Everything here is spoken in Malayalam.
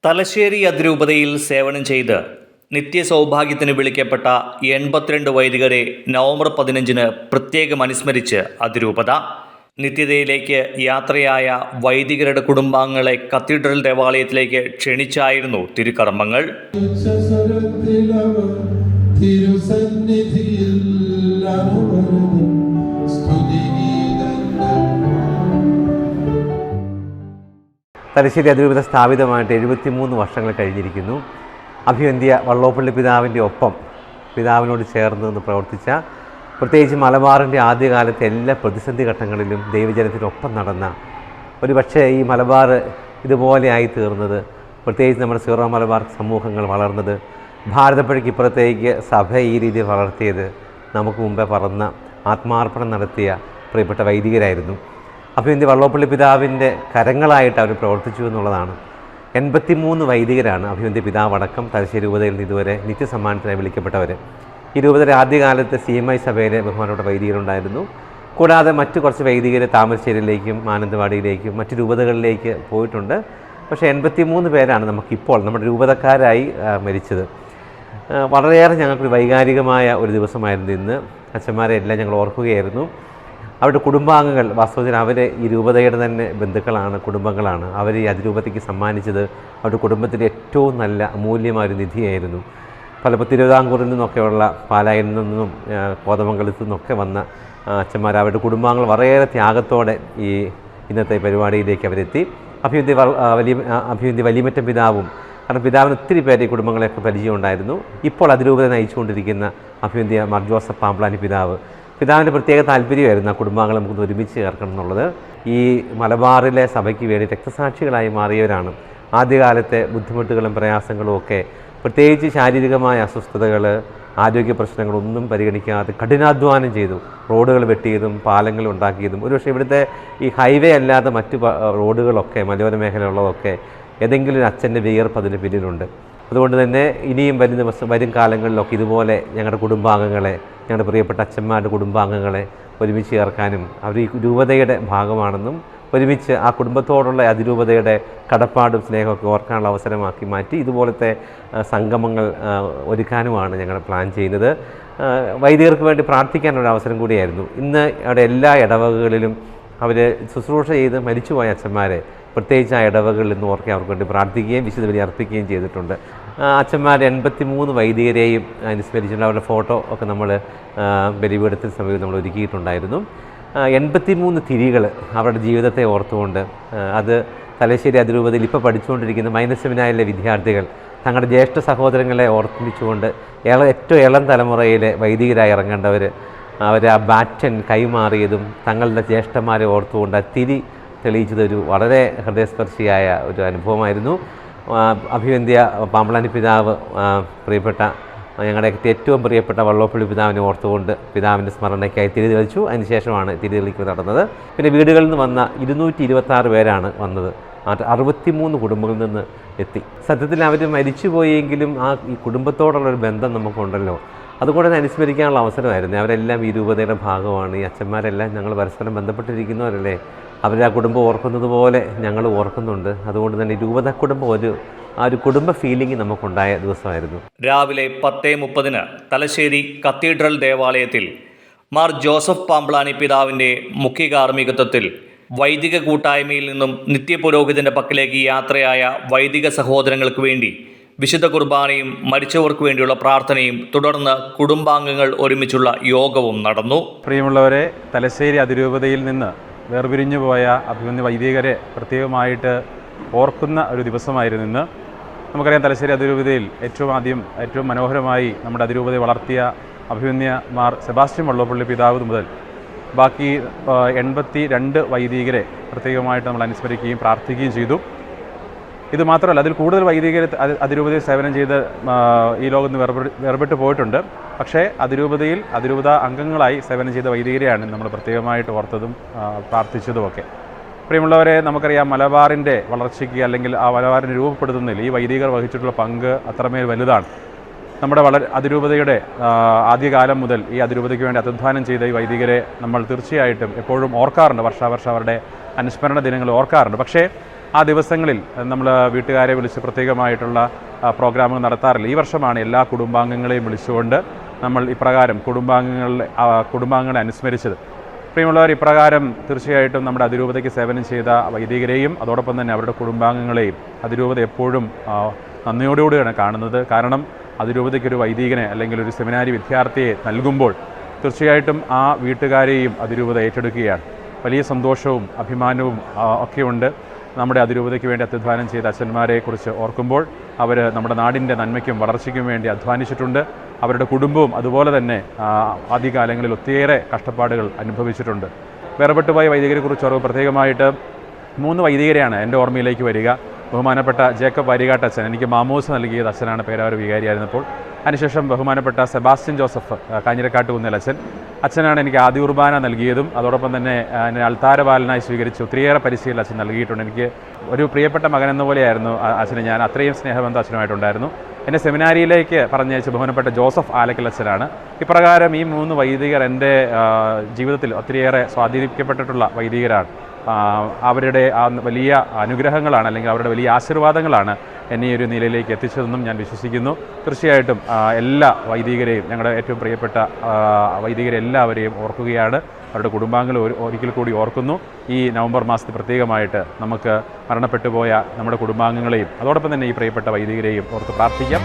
തലശ്ശേരി അതിരൂപതയിൽ സേവനം ചെയ്ത് നിത്യസൗഭാഗ്യത്തിന് വിളിക്കപ്പെട്ട 82 വൈദികരെ നവംബർ 15 പ്രത്യേകം അനുസ്മരിച്ച് അതിരൂപത. നിത്യതയിലേക്ക് യാത്രയായ വൈദികരുടെ കുടുംബാംഗങ്ങളെ കത്തീഡ്രൽ ദേവാലയത്തിലേക്ക് ക്ഷണിച്ചായിരുന്നു തിരുക്കർമ്മങ്ങൾ. തലശ്ശേരി അതിരൂപത സ്ഥാപിതമായിട്ട് 73 വർഷങ്ങൾ കഴിഞ്ഞിരിക്കുന്നു. അഭിവന്ദ്യ വള്ളോപ്പള്ളി പിതാവിൻ്റെ ഒപ്പം പിതാവിനോട് ചേർന്ന് നിന്ന് പ്രവർത്തിച്ച, പ്രത്യേകിച്ച് മലബാറിൻ്റെ ആദ്യകാലത്തെ എല്ലാ പ്രതിസന്ധി ഘട്ടങ്ങളിലും ദൈവജനത്തിനൊപ്പം നടന്ന, ഒരുപക്ഷേ ഈ മലബാർ ഇതുപോലെ ആയിത്തീർന്നത്, പ്രത്യേകിച്ച് നമ്മുടെ സീറോ മലബാർ സമൂഹങ്ങൾ വളർന്നത്, ഭാരതപ്പുഴയ്ക്ക് ഇപ്പുറത്തേക്ക് സഭ ഈ രീതിയിൽ വളർത്തിയത് നമുക്ക് മുമ്പേ പറന്ന ആത്മാർപ്പണം നടത്തിയ പ്രിയപ്പെട്ട വൈദികരായിരുന്നു. അഭിവന്ദ്യ വള്ളോപ്പള്ളി പിതാവിൻ്റെ കരങ്ങളായിട്ട് അവർ പ്രവർത്തിച്ചു എന്നുള്ളതാണ്. 83 വൈദികരാണ് അഭിവന്ദ്യ പിതാവടക്കം തലശ്ശേരി രൂപതയിൽ നിന്ന് ഇതുവരെ നിത്യസമ്മാനത്തിനായി വിളിക്കപ്പെട്ടവർ. ഈ രൂപതയുടെ ആദ്യകാലത്ത് CMI സഭയിലെ ബഹുമാനപ്പെട്ട വൈദികരുണ്ടായിരുന്നു. കൂടാതെ മറ്റു കുറച്ച് വൈദികർ താമരശ്ശേരിയിലേക്കും മാനന്തവാടിയിലേക്കും മറ്റു രൂപതകളിലേക്ക് പോയിട്ടുണ്ട്. പക്ഷേ 83 പേരാണ് നമുക്കിപ്പോൾ നമ്മുടെ രൂപതക്കാരായി മരിച്ചത്. വളരെയേറെ ഞങ്ങൾക്കൊരു വൈകാരികമായ ഒരു ദിവസമായിരുന്നു ഇന്ന്. അച്ഛന്മാരെ എല്ലാം ഞങ്ങൾ ഓർക്കുകയായിരുന്നു. അവരുടെ കുടുംബാംഗങ്ങൾ, വാസ്തവത്തിൽ അവർ ഈ രൂപതയുടെ തന്നെ ബന്ധുക്കളാണ്, കുടുംബങ്ങളാണ്. അവർ ഈ അതിരൂപതയ്ക്ക് സമ്മാനിച്ചത് അവരുടെ കുടുംബത്തിൻ്റെ ഏറ്റവും നല്ല അമൂല്യമായൊരു നിധിയായിരുന്നു. പലപ്പോൾ തിരുവിതാംകൂറിൽ നിന്നൊക്കെയുള്ള, പാലായിൽ നിന്നും കോതമംഗലത്തു നിന്നൊക്കെ വന്ന അച്ഛന്മാർ, അവരുടെ കുടുംബാംഗങ്ങൾ വളരെയേറെ ത്യാഗത്തോടെ ഈ ഇന്നത്തെ പരിപാടിയിലേക്ക് അവരെത്തി. അഭിവന്ദ്യ വലിയമറ്റം പിതാവും, കാരണം പിതാവിന് ഒത്തിരി പേര് ഈ കുടുംബങ്ങളെയൊക്കെ പരിചയമുണ്ടായിരുന്നു. ഇപ്പോൾ അതിരൂപത നയിച്ചുകൊണ്ടിരിക്കുന്ന അഭിവന്ദ്യ മാർ ജോസഫ് പാമ്പ്ലാനി പിതാവിൻ്റെ പ്രത്യേക താല്പര്യമായിരുന്നു ആ കുടുംബാംഗങ്ങളെ നമുക്ക് ഒരുമിച്ച് ചേർക്കണം എന്നുള്ളത്. ഈ മലബാറിലെ സഭയ്ക്ക് വേണ്ടി രക്തസാക്ഷികളായി മാറിയവരാണ്. ആദ്യകാലത്തെ ബുദ്ധിമുട്ടുകളും പ്രയാസങ്ങളും ഒക്കെ, പ്രത്യേകിച്ച് ശാരീരികമായ അസ്വസ്ഥതകൾ, ആരോഗ്യ പ്രശ്നങ്ങളൊന്നും പരിഗണിക്കാതെ കഠിനാധ്വാനം ചെയ്തു. റോഡുകൾ വെട്ടിയതും പാലങ്ങൾ ഉണ്ടാക്കിയതും. ഒരുപക്ഷെ ഇവിടുത്തെ ഈ ഹൈവേ അല്ലാതെ മറ്റു റോഡുകളൊക്കെ, മലയോര മേഖലയുള്ളതൊക്കെ ഏതെങ്കിലും ഒരു അച്ഛൻ്റെ വിയർപ്പ് അതിന് പിന്നിലുണ്ട്. അതുകൊണ്ട് തന്നെ ഇനിയും വരും കാലങ്ങളിലൊക്കെ ഇതുപോലെ ഞങ്ങളുടെ കുടുംബാംഗങ്ങളെ, ഞങ്ങളുടെ പ്രിയപ്പെട്ട അച്ഛന്മാരുടെ കുടുംബാംഗങ്ങളെ ഒരുമിച്ച് ചേർക്കാനും, അവർ ഈ രൂപതയുടെ ഭാഗമാണെന്നും ഒരുമിച്ച് ആ കുടുംബത്തോടുള്ള അതിരൂപതയുടെ കടപ്പാടും സ്നേഹമൊക്കെ ഓർക്കാനുള്ള അവസരമാക്കി മാറ്റി ഇതുപോലത്തെ സംഗമങ്ങൾ ഒരുക്കാനുമാണ് ഞങ്ങൾ പ്ലാൻ ചെയ്യുന്നത്. വൈദികർക്ക് വേണ്ടി പ്രാർത്ഥിക്കാനുള്ള അവസരം കൂടിയായിരുന്നു. ഇന്ന് അവിടെ എല്ലാ ഇടവകകളിലും അവർ ശുശ്രൂഷ ചെയ്ത് മരിച്ചുപോയ അച്ഛന്മാരെ പ്രത്യേകിച്ച് ആ ഇടവകളിൽ നിന്ന് ഓർക്കാൻ അവർക്ക് വേണ്ടി പ്രാർത്ഥിക്കുകയും വിശുദ്ധ ബലി അർപ്പിക്കുകയും ചെയ്തിട്ടുണ്ട്. അച്ഛന്മാർ 83 വൈദികരെയും അനുസ്മരിച്ചിട്ടുണ്ട്. അവരുടെ ഫോട്ടോ ഒക്കെ നമ്മൾ ബലിപീഠത്തിന് സമീപം നമ്മൾ ഒരുക്കിയിട്ടുണ്ടായിരുന്നു. 83 തിരികൾ അവരുടെ ജീവിതത്തെ ഓർത്തുകൊണ്ട്, അത് തലശ്ശേരി അതിരൂപതയിൽ ഇപ്പോൾ പഠിച്ചുകൊണ്ടിരിക്കുന്ന മൈനസ് സെമിനാരിലെ വിദ്യാർത്ഥികൾ തങ്ങളുടെ ജ്യേഷ്ഠ സഹോദരങ്ങളെ ഓർമ്മിച്ചുകൊണ്ട് ഏറ്റവും ഇളം തലമുറയിലെ വൈദികരായി ഇറങ്ങേണ്ടവർ അവർ ആ ബാറ്റൻ കൈമാറിയതും തങ്ങളുടെ ജ്യേഷ്ഠന്മാരെ ഓർത്തുകൊണ്ട് ആ തിരി തെളിയിച്ചതൊരു വളരെ ഹൃദയസ്പർശിയായ ഒരു അനുഭവമായിരുന്നു. അഭിവന്ദ്യ പാമ്പ്ലാനി പിതാവ് പ്രിയപ്പെട്ട ഞങ്ങളുടെ ഏറ്റവും പ്രിയപ്പെട്ട വള്ളോപ്പള്ളി പിതാവിനെ ഓർത്തുകൊണ്ട് പിതാവിൻ്റെ സ്മരണയ്ക്കായി തിരി തെളിച്ചു. അതിനുശേഷമാണ് തിരി തെളിക്കൽ നടന്നത്. പിന്നെ വീടുകളിൽ നിന്ന് വന്ന 226 പേരാണ് വന്നത്. 63 കുടുംബങ്ങളിൽ നിന്ന് എത്തി. സത്യത്തിൽ അവർ മരിച്ചുപോയെങ്കിലും ഈ കുടുംബത്തോടുള്ളൊരു ബന്ധം നമുക്കുണ്ടല്ലോ, അതുകൊണ്ട് തന്നെ അനുസ്മരിക്കാനുള്ള അവസരമായിരുന്നു. അവരെല്ലാം ഈ രൂപതയുടെ ഭാഗമാണ്. ഈ അച്ഛന്മാരെല്ലാം ഞങ്ങൾ പരസ്പരം ബന്ധപ്പെട്ടിരിക്കുന്നവരല്ലേ. അവരെ ആ കുടുംബം ഓർക്കുന്നത് പോലെ ഞങ്ങൾ ഓർക്കുന്നുണ്ട്. അതുകൊണ്ട് തന്നെ രൂപത കുടുംബം ആ ഒരു കുടുംബ ഫീലിംഗ് നമുക്കുണ്ടായ ദിവസമായിരുന്നു. രാവിലെ 10:30 തലശ്ശേരി കത്തീഡ്രൽ ദേവാലയത്തിൽ മാർ ജോസഫ് പാമ്പ്ലാനി പിതാവിൻ്റെ മുഖ്യ കാർമ്മികത്വത്തിൽ വൈദിക കൂട്ടായ്മയിൽ നിന്നും നിത്യപുരോഹിതൻ്റെ പക്കലേക്ക് യാത്രയായ വൈദിക സഹോദരങ്ങൾക്ക് വേണ്ടി വിശുദ്ധ കുർബാനയും മരിച്ചവർക്ക് വേണ്ടിയുള്ള പ്രാർത്ഥനയും തുടർന്ന് കുടുംബാംഗങ്ങൾ ഒരുമിച്ചുള്ള യോഗവും നടന്നു. പ്രിയമുള്ളവരെ, തലശ്ശേരി അതിരൂപതയിൽ നിന്ന് വേർപിരിഞ്ഞു പോയ അഭിമന്യ വൈദികരെ പ്രത്യേകമായിട്ട് ഓർക്കുന്ന ഒരു ദിവസമായിരുന്നു ഇന്ന്. നമുക്കറിയാം, തലശ്ശേരി അതിരൂപതയിൽ ഏറ്റവും മനോഹരമായി നമ്മുടെ അതിരൂപതയെ വളർത്തിയ അഭിമന്യ മാർ സെബാസ്റ്റ്യൻ വള്ളോപ്പള്ളി പിതാവ് മുതൽ ബാക്കി 82 വൈദികരെ പ്രത്യേകമായിട്ട് നമ്മൾ അനുസ്മരിക്കുകയും പ്രാർത്ഥിക്കുകയും ചെയ്തു. ഇത് മാത്രമല്ല, അതിൽ കൂടുതൽ വൈദികർ അതിരൂപതയിൽ സേവനം ചെയ്ത് ഈ ലോകത്ത് വേർപെട്ട് പോയിട്ടുണ്ട്. പക്ഷേ അതിരൂപത അംഗങ്ങളായി സേവനം ചെയ്ത വൈദികരെയാണ് നമ്മൾ പ്രത്യേകമായിട്ട് ഓർത്തതും പ്രാർത്ഥിച്ചതുമൊക്കെ. പ്രിയമുള്ളവരെ, നമുക്കറിയാം, മലബാറിൻ്റെ വളർച്ചയ്ക്ക് അല്ലെങ്കിൽ ആ മലബാറിനെ രൂപപ്പെടുത്തുന്നതിൽ ഈ വൈദികർ വഹിച്ചിട്ടുള്ള പങ്ക് അത്രമേൽ വലുതാണ്. നമ്മുടെ അതിരൂപതയുടെ ആദ്യകാലം മുതൽ ഈ അതിരൂപതയ്ക്ക് വേണ്ടി അധ്വാനം ചെയ്ത ഈ വൈദികരെ നമ്മൾ തീർച്ചയായിട്ടും എപ്പോഴും ഓർക്കാറുണ്ട്. വർഷാവർഷം അവരുടെ അനുസ്മരണ ദിനങ്ങൾ ഓർക്കാറുണ്ട്. പക്ഷേ ആ ദിവസങ്ങളിൽ നമ്മൾ വീട്ടുകാരെ വിളിച്ച് പ്രത്യേകമായിട്ടുള്ള പ്രോഗ്രാമുകൾ നടത്താറില്ല. ഈ വർഷമാണ് എല്ലാ കുടുംബാംഗങ്ങളെയും വിളിച്ചുകൊണ്ട് നമ്മൾ ഇപ്രകാരം കുടുംബാംഗങ്ങളെ അനുസ്മരിച്ചത്. പ്രിയമുള്ളവർ, ഇപ്രകാരം തീർച്ചയായിട്ടും നമ്മുടെ അതിരൂപതയ്ക്ക് സേവനം ചെയ്ത വൈദികരെയും അതോടൊപ്പം തന്നെ അവരുടെ കുടുംബാംഗങ്ങളെയും അതിരൂപത എപ്പോഴും നന്ദിയോടുകൂടിയാണ് കാണുന്നത്. കാരണം അതിരൂപതയ്ക്കൊരു വൈദികനെ അല്ലെങ്കിൽ ഒരു സെമിനാരി വിദ്യാർത്ഥിയെ നൽകുമ്പോൾ തീർച്ചയായിട്ടും ആ വീട്ടുകാരെയും അതിരൂപത ഏറ്റെടുക്കുകയാണ്. വലിയ സന്തോഷവും അഭിമാനവും ഒക്കെയുണ്ട്. നമ്മുടെ അതിരൂപതയ്ക്ക് വേണ്ടി അത്യുദ്ധാനം ചെയ്ത അച്ഛന്മാരെക്കുറിച്ച് ഓർക്കുമ്പോൾ അവർ നമ്മുടെ നാടിൻ്റെ നന്മയ്ക്കും വളർച്ചയ്ക്കും വേണ്ടി അധ്വാനിച്ചിട്ടുണ്ട്. അവരുടെ കുടുംബവും അതുപോലെ തന്നെ ആദ്യകാലങ്ങളിൽ ഒത്തിരിയേറെ കഷ്ടപ്പാടുകൾ അനുഭവിച്ചിട്ടുണ്ട്. വേർപെട്ടുപോയ വൈദികരെക്കുറിച്ച് ഓർവ് പ്രത്യേകമായിട്ട് 3 വൈദികരെയാണ് എൻ്റെ ഓർമ്മയിലേക്ക് വരിക. ബഹുമാനപ്പെട്ട ജേക്കബ് വാരികാട്ട് അച്ഛൻ, എനിക്ക് മാമോസ് നൽകിയത് അച്ഛനാണ് പേരാവൂർ വികാരിയായിരുന്നപ്പോൾ. അതിനുശേഷം ബഹുമാനപ്പെട്ട സെബാസ്റ്റ്യൻ ജോസഫ് കാഞ്ഞിരക്കാട്ട് കുന്നേൽ അച്ഛനാണ് എനിക്ക് ആദ്യ കുർബാന നൽകിയതും അതോടൊപ്പം തന്നെ എന്നെ അൾത്താരപാലനായി സ്വീകരിച്ച് ഒത്തിരിയേറെ പരിശീലനം അച്ഛൻ നൽകിയിട്ടുണ്ട്. എനിക്ക് ഒരു പ്രിയപ്പെട്ട മകൻ എന്ന പോലെയായിരുന്നു അച്ഛന്. ഞാൻ അത്രയും സ്നേഹബന്ധം അച്ഛനുമായിട്ടുണ്ടായിരുന്നു. എന്നെ സെമിനാരിയിലേക്ക് പറഞ്ഞയച്ച ബഹുമാനപ്പെട്ട ജോസഫ് ആലക്കൽ അച്ഛനാണ്. ഇപ്രകാരം ഈ 3 വൈദികർ എൻ്റെ ജീവിതത്തിൽ ഒത്തിരിയേറെ സ്വാധീനിക്കപ്പെട്ടിട്ടുള്ള വൈദികരാണ്. അവരുടെ ആ വലിയ അനുഗ്രഹങ്ങളാണ് അല്ലെങ്കിൽ അവരുടെ വലിയ ആശീർവാദങ്ങളാണ് എന്നെ ഈ ഒരു നിലയിലേക്ക് എത്തിച്ചതെന്നും ഞാൻ വിശ്വസിക്കുന്നു. തീർച്ചയായിട്ടും എല്ലാ വൈദികരെയും, ഞങ്ങളുടെ ഏറ്റവും പ്രിയപ്പെട്ട വൈദികരെ എല്ലാവരെയും ഓർക്കുകയാണ്. അവരുടെ കുടുംബാംഗങ്ങളെ ഒരിക്കൽ കൂടി ഓർക്കുന്നു. ഈ നവംബർ മാസത്തിൽ പ്രത്യേകമായിട്ട് നമുക്ക് മരണപ്പെട്ടുപോയ നമ്മുടെ കുടുംബാംഗങ്ങളെയും അതോടൊപ്പം തന്നെ ഈ പ്രിയപ്പെട്ട വൈദികരെയും ഓർത്ത് പ്രാർത്ഥിക്കാം.